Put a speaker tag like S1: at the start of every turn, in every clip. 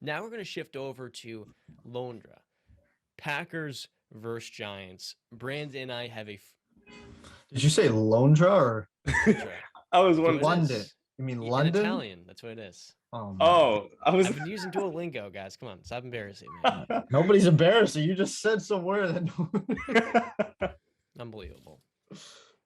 S1: Now we're going to shift over to Londra. Packers versus Giants. Brandon and I have a
S2: Did you say Londra or
S1: Londra.
S3: I was
S1: That's what
S3: wondering.
S1: it
S2: London?
S1: is.
S2: You mean
S1: In
S2: London?
S1: Italian, that's what it is.
S2: Oh,
S3: Oh, I was.
S1: I've been using Duolingo, guys. Come on, stop embarrassing me.
S2: nobody's embarrassing. You just said somewhere that.
S1: Unbelievable.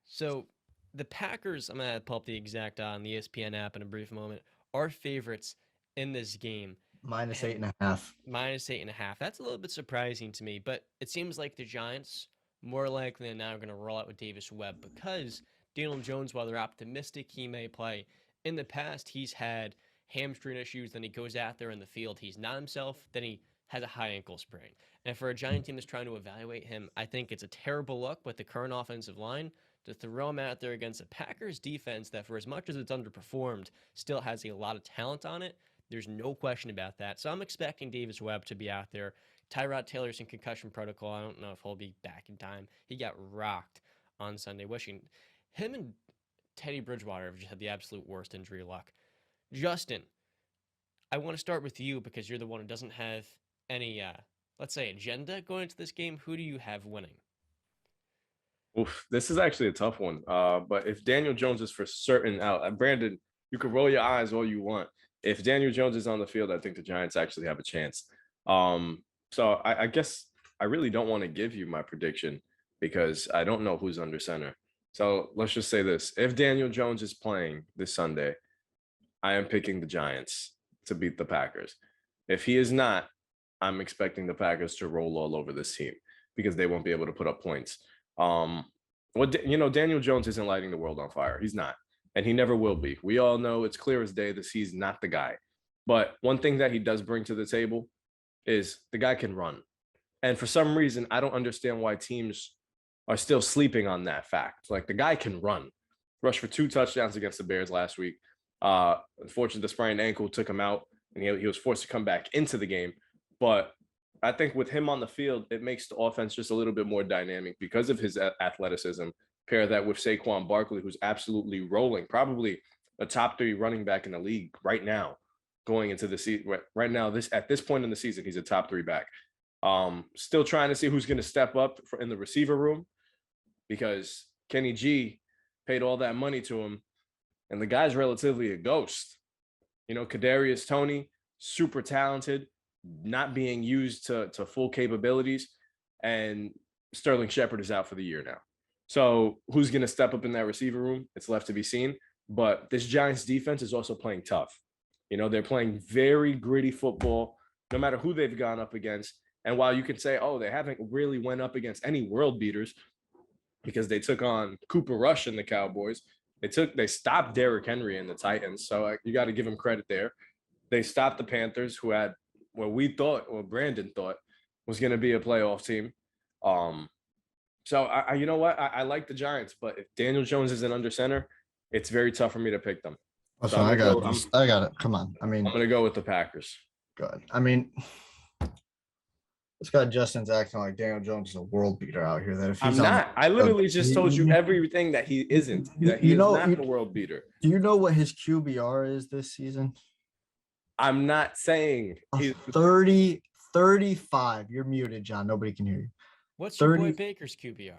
S1: So the Packers, I'm gonna pull up the exact on the ESPN app in a brief moment, are favorites in this game.
S2: Minus 8.5.
S1: Minus 8.5. That's a little bit surprising to me, but it seems like the Giants more likely than not are going to roll out with Davis Webb because Daniel Jones, while they're optimistic he may play, in the past he's had hamstring issues. Then he goes out there in the field, he's not himself. Then he has a high ankle sprain. And for a Giant team that's trying to evaluate him, I think it's a terrible look with the current offensive line to throw him out there against a Packers defense that, for as much as it's underperformed, still has a lot of talent on it. There's no question about that. So I'm expecting Davis Webb to be out there. Tyrod Taylor's in concussion protocol. I don't know if he'll be back in time. He got rocked on Sunday. Wishing him and Teddy Bridgewater have just had the absolute worst injury luck. Justin, I want to start with you because you're the one who doesn't have any, let's say, agenda going into this game. Who do you have winning?
S3: Oof, this is actually a tough one. But if Daniel Jones is for certain out, Brandon, you can roll your eyes all you want. If Daniel Jones is on the field, I think the Giants actually have a chance. So I guess I really don't want to give you my prediction because I don't know who's under center. So let's just say this. If Daniel Jones is playing this Sunday, I am picking the Giants to beat the Packers. If he is not, I'm expecting the Packers to roll all over this team because they won't be able to put up points. Daniel Jones isn't lighting the world on fire. He's not. And he never will be. We all know it's clear as day that he's not the guy. But one thing that he does bring to the table is the guy can run. And for some reason, I don't understand why teams are still sleeping on that fact. Like, the guy can run. Rushed for 2 touchdowns against the Bears last week. Unfortunately, the sprained ankle took him out, and he was forced to come back into the game. But I think with him on the field, it makes the offense just a little bbit more dynamic because of his athleticism. Pair that with Saquon Barkley, who's absolutely rolling, probably a top 3 running back in the league right now, going into the season. Right now, at this point in the season, he's a top 3 back. Still trying to see who's going to step up in the receiver room because Kenny G paid all that money to him, and the guy's relatively a ghost. Kadarius Toney, super talented, not being used to full capabilities, and Sterling Shepard is out for the year now. So who's going to step up in that receiver room? It's left to be seen. But this Giants defense is also playing tough. They're playing very gritty football, no matter who they've gone up against. And while you can say, oh, they haven't really went up against any world beaters because they took on Cooper Rush and the Cowboys. They stopped Derrick Henry and the Titans. So you got to give them credit there. They stopped the Panthers, who had what Brandon thought was going to be a playoff team. So you know what? I like the Giants, but if Daniel Jones isn't under center, it's very tough for me to pick them.
S2: So I got it. Come on. I mean,
S3: I'm going to go with the Packers.
S2: Good. I mean, this guy Justin's acting like Daniel Jones is a world beater out here. That if he's
S3: not. I literally just told you everything that he isn't. That he is not a world beater.
S2: Do you know what his QBR is this season?
S3: I'm not saying
S2: he's 30, 35. You're muted, John. Nobody can hear you.
S1: What's your boy Baker's QBR?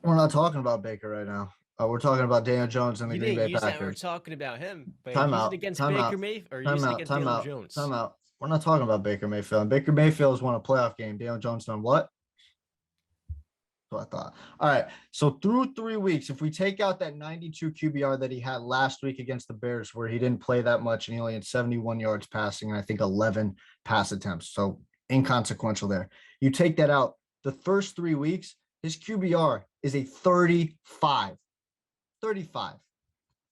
S2: We're not talking about Baker right now. We're talking about Daniel Jones and the Green Bay Packers.
S1: We're talking about him. But
S2: time out.
S1: Against
S2: time
S1: Baker
S2: out.
S1: Mayfield, or
S2: time
S1: using
S2: out.
S1: against
S2: Time
S1: Daniel
S2: out.
S1: Jones.
S2: Time out. We're not talking about Baker Mayfield. Baker Mayfield has won a playoff game. Daniel Jones done what? That's what I thought. All right. So through 3 weeks, if we take out that 92 QBR that he had last week against the Bears, where he didn't play that much and he only had 71 yards passing and I think 11 pass attempts. So inconsequential there. You take that out, the first 3 weeks, his QBR is a 35. 35.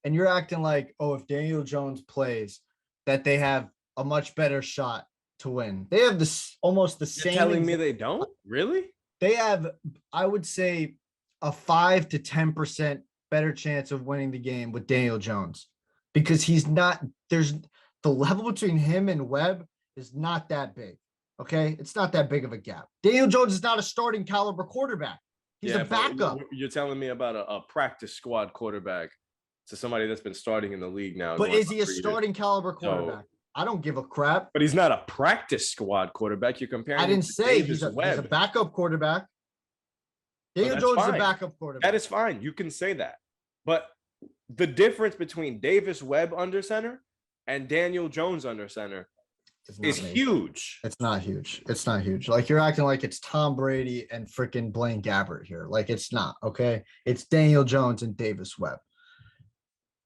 S2: And you're acting like, oh, if Daniel Jones plays, that they have a much better shot to win. They have almost the same.
S3: You're telling me they don't? Really?
S2: They have, I would say, a 5 to 10% better chance of winning the game with Daniel Jones because there's the level between him and Webb is not that big. Okay. It's not that big of a gap. Daniel Jones is not a starting caliber quarterback. He's a backup.
S3: You're telling me about a practice squad quarterback to somebody that's been starting in the league now.
S2: But is he a starting caliber quarterback? I don't give a crap.
S3: But he's not a practice squad quarterback. You're comparing
S2: I
S3: him
S2: didn't
S3: to
S2: say
S3: Davis
S2: he's a
S3: Webb.
S2: backup quarterback. Daniel
S3: that's
S2: Jones is a
S3: fine.
S2: backup quarterback.
S3: That is fine. You can say that. But the difference between Davis Webb under center and Daniel Jones under center is huge.
S2: It's not huge. It's not huge. Like, you're acting like it's Tom Brady and freaking Blaine Gabbert here. Like, it's not, okay? It's Daniel Jones and Davis Webb.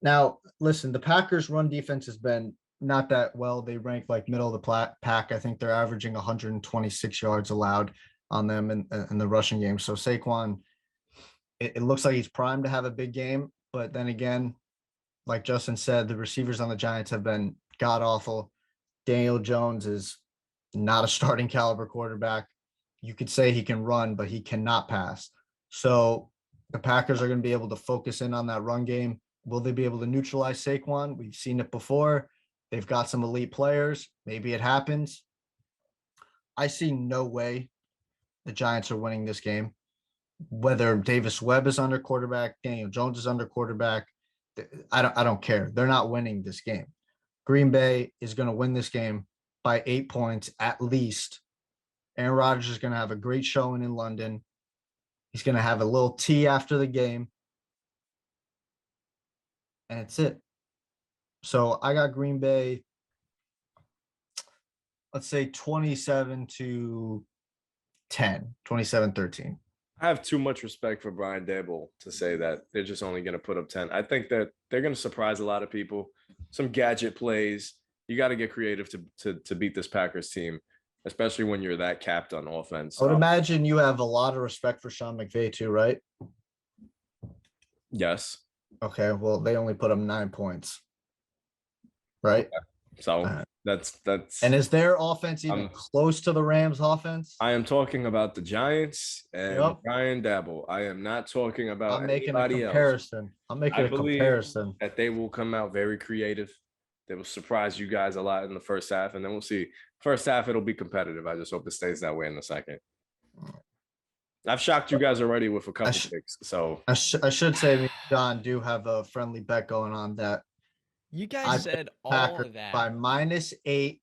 S2: Now, listen, the Packers' run defense has been not that well. They rank like middle of the pack. I think they're averaging 126 yards allowed on them in the rushing game. So Saquon, it looks like he's primed to have a big game. But then again, like Justin said, the receivers on the Giants have been god awful. Daniel Jones is not a starting caliber quarterback. You could say he can run, but he cannot pass. So the Packers are going to be able to focus in on that run game. Will they be able to neutralize Saquon? We've seen it before. They've got some elite players. Maybe it happens. I see no way the Giants are winning this game. Whether Davis Webb is under quarterback, Daniel Jones is under quarterback, I don't care. They're not winning this game. Green Bay is going to win this game by 8 points at least. Aaron Rodgers is going to have a great showing in London. He's going to have a little tea after the game. And it's it. So I got Green Bay, let's say 27-10, 27-13.
S3: I have too much respect for Brian Daboll to say that they're just only going to put up 10. I think that they're going to surprise a lot of people. Some gadget plays. You got to get creative to beat this Packers team, especially when you're that capped on offense.
S2: I would imagine you have a lot of respect for Sean McVay too, right?
S3: Yes.
S2: Okay, well, they only put up 9 points, right?
S3: Okay. So that's.
S2: And is their offense even close to the Rams' offense?
S3: I am talking about the Giants and Brian Daboll. I am not talking about anybody else.
S2: I'm making a comparison.
S3: That they will come out very creative. They will surprise you guys a lot in the first half, and then we'll see. First half, it'll be competitive. I just hope it stays that way in the second. I've shocked you guys already with a couple picks. So
S2: I should say, me and John do have a friendly bet going on that.
S1: You guys said all of that
S2: by -8,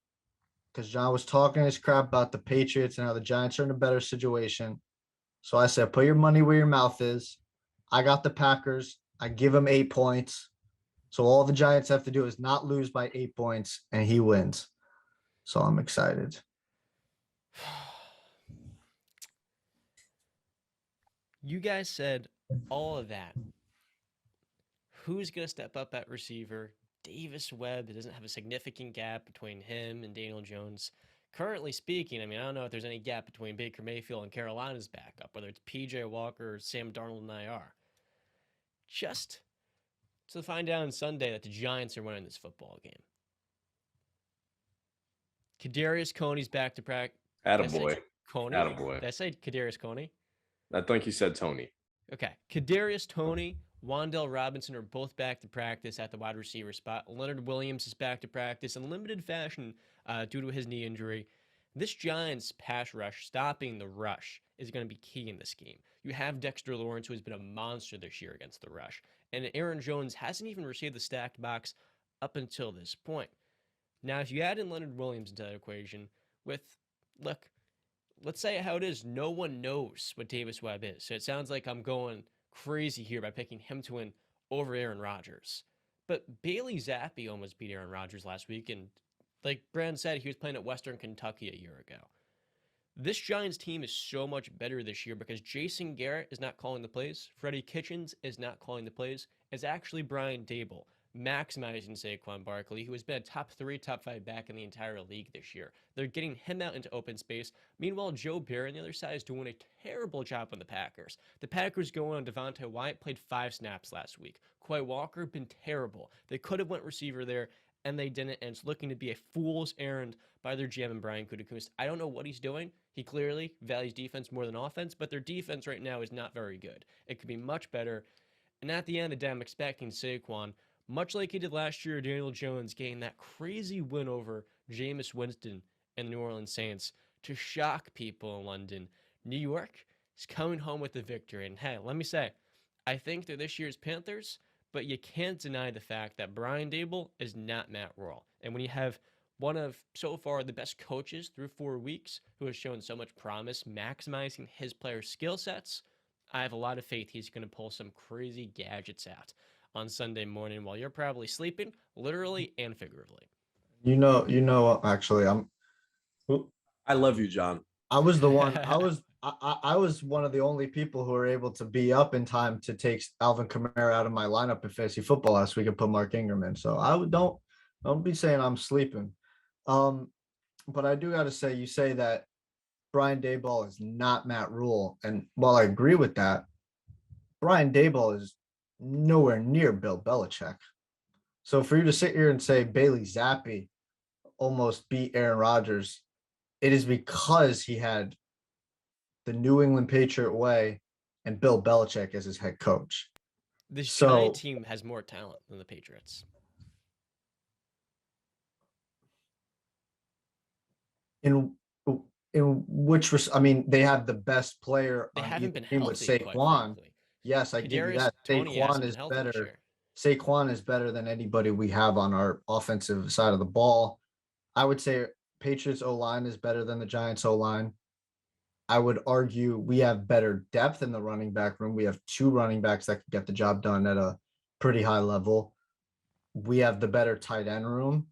S2: because John was talking his crap about the Patriots and how the Giants are in a better situation. So I said, put your money where your mouth is. I got the Packers. I give them 8 points. So all the Giants have to do is not lose by 8 points, and he wins. So I'm excited.
S1: You guys said all of that. Who's going to step up at receiver? Davis Webb doesn't have a significant gap between him and Daniel Jones. Currently speaking, I mean, I don't know if there's any gap between Baker Mayfield and Carolina's backup, whether it's PJ Walker or Sam Darnold and IR. Just to find out on Sunday that the Giants are winning this football game. Kadarius Coney's back to practice.
S3: Attaboy.
S1: Coney?
S3: Attaboy.
S1: Did I say Kadarius Coney?
S3: I think you said Tony.
S1: Okay. Kadarius Toney, Wan'Dale Robinson are both back to practice at the wide receiver spot. Leonard Williams is back to practice in limited fashion due to his knee injury. This Giants pass rush, stopping the rush, is going to be key in this game. You have Dexter Lawrence, who has been a monster this year against the rush. And Aaron Jones hasn't even received the stacked box up until this point. Now, if you add in Leonard Williams into that equation let's say how it is. No one knows what Davis Webb is. So it sounds like I'm going crazy here by picking him to win over Aaron Rodgers. But Bailey Zappi almost beat Aaron Rodgers last week. And like Brand said, he was playing at Western Kentucky a year ago. This Giants team is so much better this year because Jason Garrett is not calling the plays. Freddie Kitchens is not calling the plays. It's actually Brian Daboll maximizing Saquon Barkley, who has been a top 3, top 5 back in the entire league this year. They're getting him out into open space. Meanwhile, Joe Barry on the other side is doing a terrible job on the Packers. The Packers going on Devontae Wyatt, played 5 snaps last week. Quay Walker, been terrible. They could have went receiver there, and they didn't, and it's looking to be a fool's errand by their GM and Brian Gutekunst. I don't know what he's doing. He clearly values defense more than offense, but their defense right now is not very good. It could be much better. And at the end of the day, I'm expecting Saquon, much like he did last year, Daniel Jones gained that crazy win over Jameis Winston and the New Orleans Saints to shock people in London. New York is coming home with the victory. And hey, let me say, I think they're this year's Panthers, but you can't deny the fact that Brian Daboll is not Matt Rule. And when you have one of so far the best coaches through 4 weeks who has shown so much promise maximizing his player skill sets. I have a lot of faith he's going to pull some crazy gadgets out on Sunday morning while you're probably sleeping, literally and figuratively.
S2: Actually,
S3: I love you, John.
S2: I was the one. I was one of the only people who were able to be up in time to take Alvin Kamara out of my lineup in fantasy football last week and put Mark Ingram in. So don't be saying I'm sleeping. But I do got to say, you say that Brian Daboll is not Matt Rule, and while I agree with that, Brian Daboll is nowhere near Bill Belichick. So for you to sit here and say Bailey Zappi almost beat Aaron Rodgers, it is because he had the New England Patriot way and Bill Belichick as his head coach.
S1: This
S2: So
S1: Giant team has more talent than the Patriots.
S2: in I mean, they have the best player
S1: They
S2: on
S1: haven't
S2: either
S1: been
S2: team with
S1: healthy, quite
S2: Saquon.
S1: frankly.
S2: Yes, I give you
S1: Kadarius
S2: that.
S1: Toney
S2: Saquon
S1: hasn't been
S2: is
S1: healthy this
S2: better.
S1: year.
S2: Saquon is better than anybody we have on our offensive side of the ball. I would say Patriots O-line is better than the Giants O-line. I would argue we have better depth in the running back room. We have two running backs that can get the job done at a pretty high level. We have the better tight end room.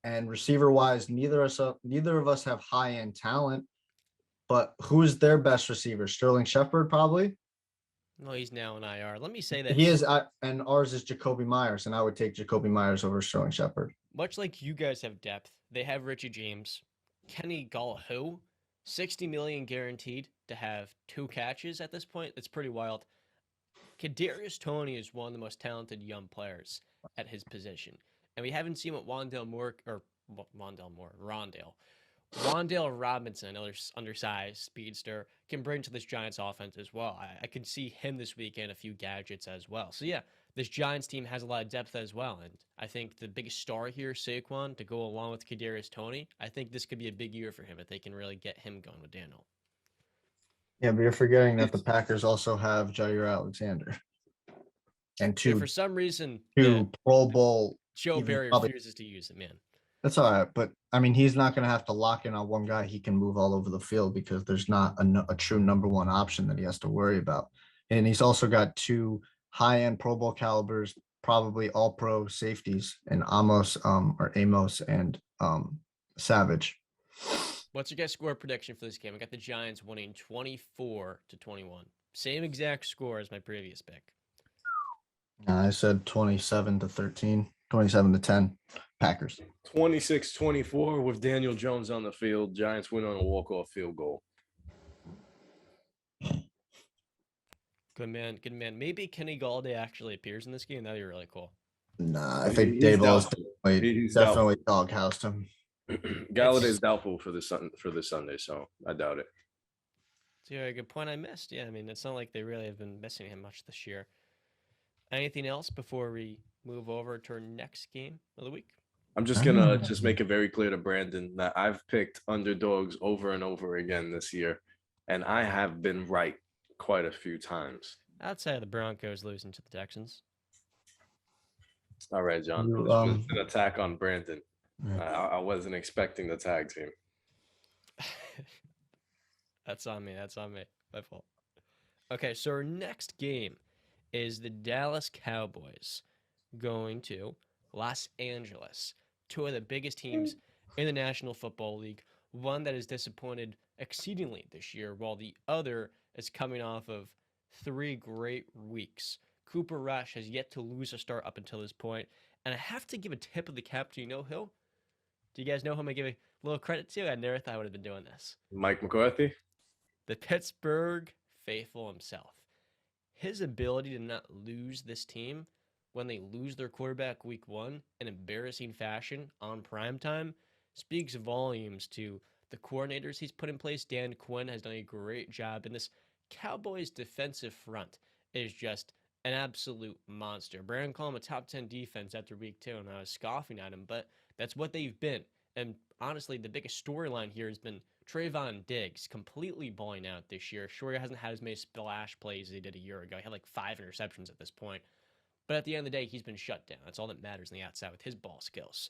S2: And receiver wise, neither of us have high end talent. But who's their best receiver? Sterling Shepard, probably.
S1: No, he's now in IR. Let me say
S2: He
S1: this.
S2: is, and ours is Jacoby Myers, and I would take Jacoby Myers over Sterling Shepard.
S1: Much like you guys have depth, they have Richie James, Kenny Gallahoe, 60 million guaranteed to have 2 catches at this point. That's pretty wild. Kadarius Toney is one of the most talented young players at his position, and we haven't seen what Rondale Robinson, another undersized speedster, can bring to this Giants offense as well. I could see him this weekend, a few gadgets as well. So yeah, this Giants team has a lot of depth as well, and I think the biggest star here, Saquon, to go along with Kadarius Toney. I think this could be a big year for him if they can really get him going with Daniel.
S2: Yeah, but you're forgetting that the Packers also have Jair Alexander and
S1: Yeah, for some reason,
S2: two Pro Bowl.
S1: Joe
S2: Even
S1: Barry
S2: probably,
S1: refuses to use it, man.
S2: that's all right, but I mean, he's not going to have to lock in on one guy. He can move all over the field because there's not a true number one option that he has to worry about. And he's also got two high end Pro Bowl calibers, probably all pro safeties, and Amos and Savage.
S1: What's your guys' score prediction for this game? I got the Giants winning 24-21. Same exact score as my previous pick.
S2: I said 27-13, 27-10, Packers.
S3: 26-24 with Daniel Jones on the field. Giants win on a walk-off field goal.
S1: Good man, good man. Maybe Kenny Galladay actually appears in this game. That'd be really cool.
S2: Nah, I think
S3: He's
S2: Daboll is
S3: doubtful.
S2: definitely doghoused him.
S3: Galladay's doubtful for this Sunday, so I doubt it.
S1: It's a good point I missed. Yeah, I mean, it's not like they really have been missing him much this year. Anything else before we move over to our next game of the week?
S3: I'm just gonna make it very clear to Brandon that I've picked underdogs over and over again this year, and I have been right quite a few times.
S1: Outside of the Broncos losing to the Texans.
S3: All right, John. This was an attack on Brandon. I wasn't expecting the tag team.
S1: That's on me. That's on me. My fault. Okay, so our next game is the Dallas Cowboys going to Los Angeles, two of the biggest teams in the National Football League. One that is disappointed exceedingly this year, while the other is coming off of 3 great weeks. Cooper Rush has yet to lose a start up until this point, and I have to give a tip of the cap to who? Do you guys know who I'm going to give a little credit to? I never thought I would have been doing this.
S3: Mike McCarthy?
S1: The Pittsburgh faithful himself. His ability to not lose this team when they lose their quarterback week 1 in embarrassing fashion on primetime speaks volumes to the coordinators he's put in place. Dan Quinn has done a great job, and this Cowboys defensive front is just an absolute monster. Brandon called him a top 10 defense after week 2, and I was scoffing at him, but that's what they've been. And honestly, the biggest storyline here has been Trayvon Diggs completely balling out this year. Sure, he hasn't had as many splash plays as he did a year ago. He had like 5 interceptions at this point. But at the end of the day, he's been shut down. That's all that matters on the outside with his ball skills.